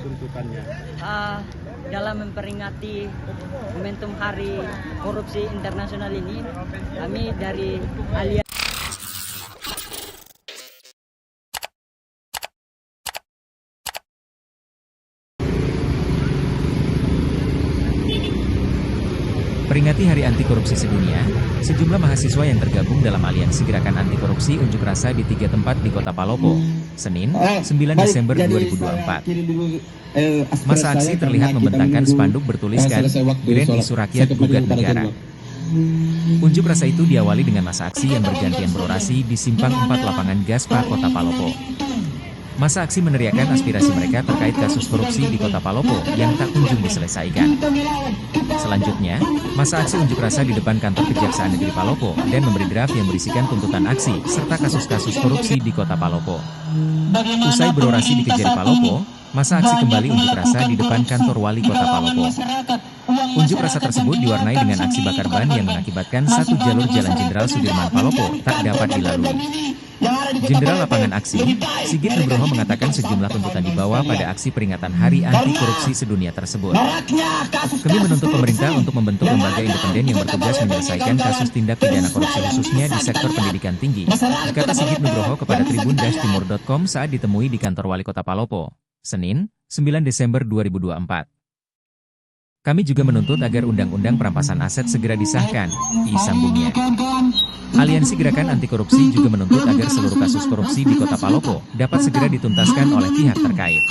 tuntutannya? Dalam memperingati momentum Hari Korupsi Internasional ini, kami dari Aliansi Peringati Hari Anti Korupsi Sedunia, sejumlah mahasiswa yang tergabung dalam Aliansi Gerakan Anti Korupsi unjuk rasa di 3 tempat di Kota Palopo, Senin, 9 Desember 2024. Masa aksi terlihat membentangkan spanduk bertuliskan, Grand Isu Rakyat Gugat Negara. Unjuk rasa itu diawali dengan masa aksi yang bergantian berorasi di Simpang 4 Lapangan Gaspa, Kota Palopo. Masa aksi meneriakan aspirasi mereka terkait kasus korupsi di Kota Palopo yang tak kunjung diselesaikan. Selanjutnya, masa aksi unjuk rasa di depan kantor Kejaksaan Negeri Palopo dan memberi draft yang berisikan tuntutan aksi serta kasus-kasus korupsi di Kota Palopo. Usai berorasi di Kejari Palopo, masa aksi kembali unjuk rasa di depan kantor Wali Kota Palopo. Unjuk rasa tersebut diwarnai dengan aksi bakar ban yang mengakibatkan satu jalur Jalan Jenderal Sudirman Palopo tak dapat dilalui. Jenderal Lapangan Aksi, Sigit Nugroho mengatakan sejumlah tuntutan dibawa pada aksi peringatan Hari Anti Korupsi Sedunia tersebut. Kami menuntut pemerintah untuk membentuk lembaga independen yang bertugas menyelesaikan kasus tindak pidana korupsi khususnya di sektor pendidikan tinggi, kata Sigit Nugroho kepada Tribun-Timur.com saat ditemui di kantor Wali Kota Palopo, Senin, 9 Desember 2024. Kami juga menuntut agar Undang-Undang Perampasan Aset segera disahkan, sambungnya. Aliansi Gerakan Anti Korupsi juga menuntut agar seluruh kasus korupsi di Kota Palopo dapat segera dituntaskan oleh pihak terkait.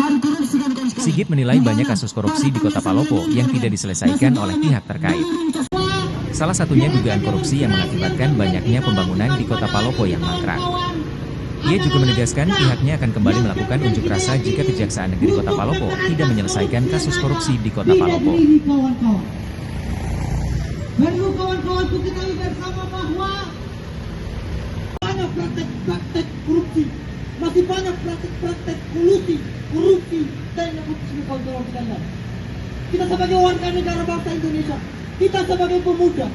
Sigit menilai banyak kasus korupsi di Kota Palopo yang tidak diselesaikan oleh pihak terkait. Salah satunya dugaan korupsi yang mengakibatkan banyaknya pembangunan di Kota Palopo yang mangkrak. Ia juga menegaskan pihaknya akan kembali melakukan unjuk rasa jika Kejaksaan Negeri Kota Palopo tidak menyelesaikan kasus korupsi di Kota Palopo. Perlu kawan-kawanku ketahui bersama bahwa banyak praktek korupsi, masih banyak praktek korupsi dan korupsi kawan-kawan sekalian. Kita sebagai warga negara bangsa Indonesia, kita sebagai pemuda,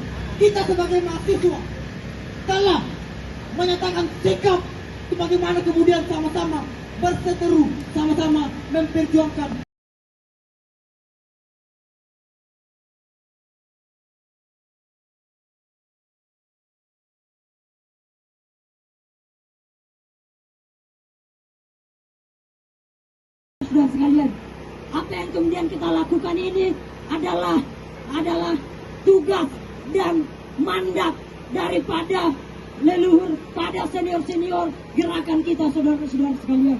kita sebagai mahasiswa telah menyatakan sikap bagaimana kemudian sama-sama berseteru, sama-sama memperjuangkan dan sekalian. Apa yang kemudian kita lakukan ini adalah tugas dan mandat daripada leluhur pada senior-senior gerakan kita, saudara-saudara sekalian.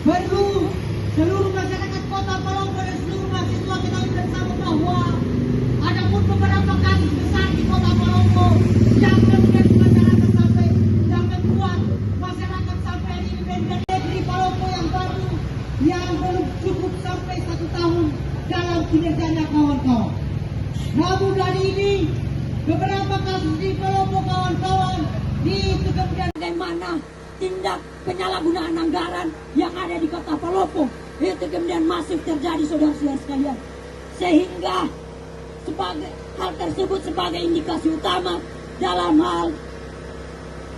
Perlu seluruh masyarakat Kota Palopo dan seluruh mahasiswa kita bersama bahwa ada pun beberapa kasus besar di Kota Palopo yang kemudian masyarakat sampai yang membuat masyarakat sampai ini negeri Palopo yang baru yang belum cukup sampai 1 tahun dalam kinerjanya kawan-kawan. Namun dari ini beberapa kasus di Palopo kawan-kawan itu kemudian bagaimana tindak penyalahgunaan anggaran yang ada di Kota Palopo itu kemudian masif terjadi, saudara-saudara sekalian, sehingga sebagai hal tersebut sebagai indikasi utama dalam hal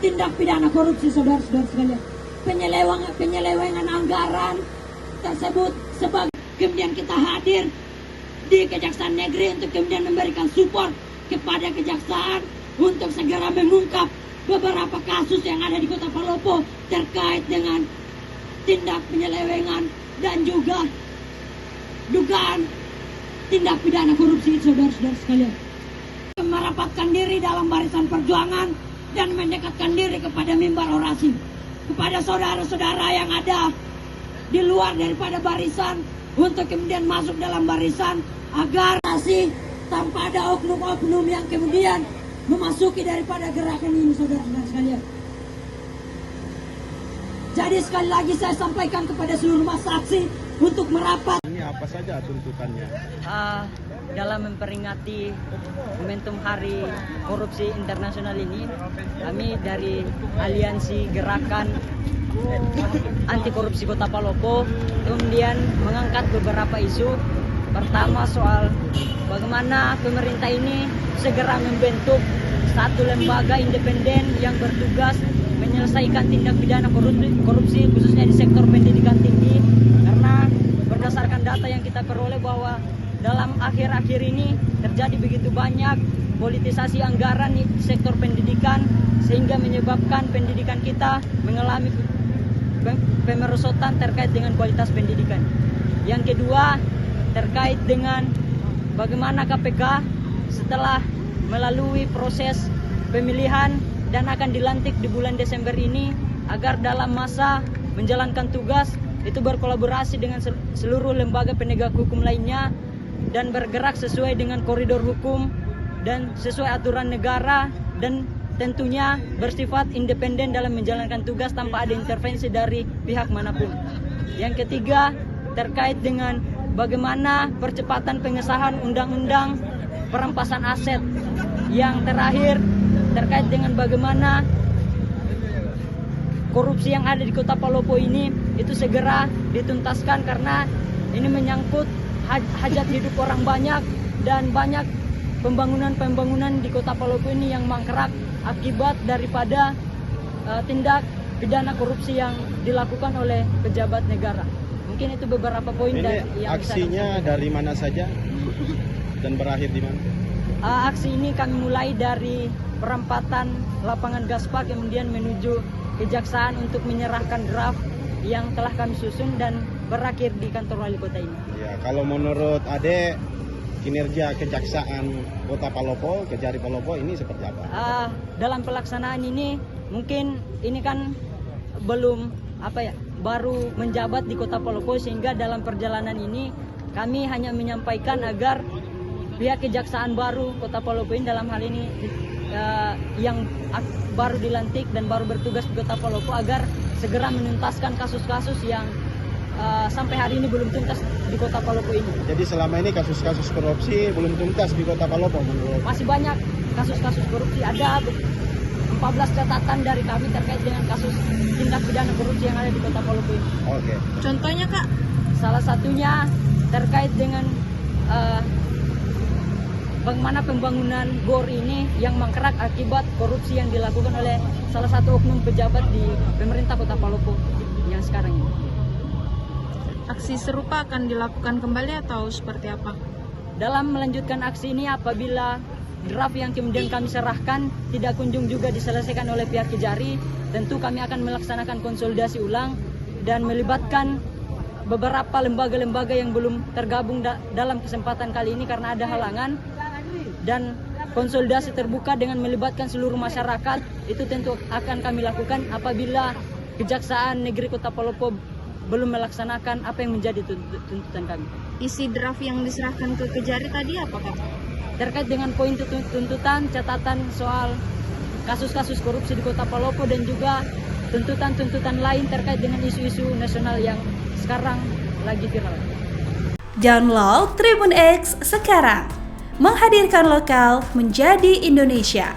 tindak pidana korupsi, saudara-saudara sekalian. Penyelewengan anggaran tersebut sebagai kemudian kita hadir di Kejaksaan Negeri untuk kemudian memberikan support kepada Kejaksaan untuk segera mengungkap beberapa kasus yang ada di Kota Palopo terkait dengan tindak penyelewengan dan juga dugaan tindak pidana korupsi, saudara-saudara sekalian. Merapatkan diri dalam barisan perjuangan dan mendekatkan diri kepada mimbar orasi, kepada saudara-saudara yang ada di luar daripada barisan untuk kemudian masuk dalam barisan agar orasi tanpa ada oknum-oknum yang kemudian memasuki daripada gerakan ini, saudara-saudara sekalian. Jadi sekali lagi saya sampaikan kepada seluruh massa aksi untuk merapat. Ini apa saja tuntutannya? Dalam memperingati momentum Hari Korupsi Internasional ini, kami dari Aliansi Gerakan Anti Korupsi Kota Palopo kemudian mengangkat beberapa isu. Pertama, soal bagaimana pemerintah ini segera membentuk satu lembaga independen yang bertugas menyelesaikan tindak pidana korupsi khususnya di sektor pendidikan tinggi, karena berdasarkan data yang kita peroleh bahwa dalam akhir-akhir ini terjadi begitu banyak politisasi anggaran di sektor pendidikan sehingga menyebabkan pendidikan kita mengalami pemerosotan terkait dengan kualitas pendidikan. Yang kedua, terkait dengan bagaimana KPK setelah melalui proses pemilihan dan akan dilantik di bulan Desember ini, agar dalam masa menjalankan tugas itu berkolaborasi dengan seluruh lembaga penegak hukum lainnya dan bergerak sesuai dengan koridor hukum dan sesuai aturan negara, dan tentunya bersifat independen dalam menjalankan tugas tanpa ada intervensi dari pihak manapun. Yang ketiga, terkait dengan bagaimana percepatan pengesahan undang-undang perampasan aset. Yang terakhir, terkait dengan bagaimana korupsi yang ada di Kota Palopo ini itu segera dituntaskan, karena ini menyangkut hajat hidup orang banyak dan banyak pembangunan di Kota Palopo ini yang mangkrak akibat daripada tindak pidana korupsi yang dilakukan oleh pejabat negara. Mungkin itu beberapa poin Ini yang aksinya dari mana saja dan berakhir di mana? Aksi ini kami mulai dari perampatan lapangan Gaspar, kemudian menuju kejaksaan untuk menyerahkan draft yang telah kami susun dan berakhir di kantor wali kota ini. Ya, kalau menurut Ade, kinerja kejaksaan Kota Palopo, Kejari Palopo ini seperti apa? Dalam pelaksanaan ini mungkin ini kan belum baru menjabat di Kota Palopo, sehingga dalam perjalanan ini kami hanya menyampaikan agar pihak kejaksaan baru Kota Palopo ini, dalam hal ini yang baru dilantik dan baru bertugas di Kota Palopo, agar segera menuntaskan kasus-kasus yang sampai hari ini belum tuntas di Kota Palopo ini. Jadi selama ini kasus-kasus korupsi belum tuntas di Kota Palopo menurut? Masih banyak kasus-kasus korupsi, ada 14 catatan dari kami terkait dengan kasus tindak pidana korupsi yang ada di Kota Palopo ini. Oke. Contohnya Kak? Salah satunya terkait dengan bagaimana pembangunan GOR ini yang mangkrak akibat korupsi yang dilakukan oleh salah satu oknum pejabat di pemerintah Kota Palopo yang sekarang ini. Aksi serupa akan dilakukan kembali atau seperti apa? Dalam melanjutkan aksi ini, apabila draft yang kemudian kami serahkan tidak kunjung juga diselesaikan oleh pihak Kejari, tentu kami akan melaksanakan konsolidasi ulang dan melibatkan beberapa lembaga-lembaga yang belum tergabung dalam kesempatan kali ini karena ada halangan, dan konsolidasi terbuka dengan melibatkan seluruh masyarakat itu tentu akan kami lakukan apabila Kejaksaan Negeri Kota Palopo belum melaksanakan apa yang menjadi tuntutan kami. Isi draft yang diserahkan ke Kejari tadi apa Kak? Terkait dengan poin tuntutan, catatan soal kasus-kasus korupsi di Kota Palopo, dan juga tuntutan-tuntutan lain terkait dengan isu-isu nasional yang sekarang lagi viral. Download Tribun X sekarang, menghadirkan lokal menjadi Indonesia.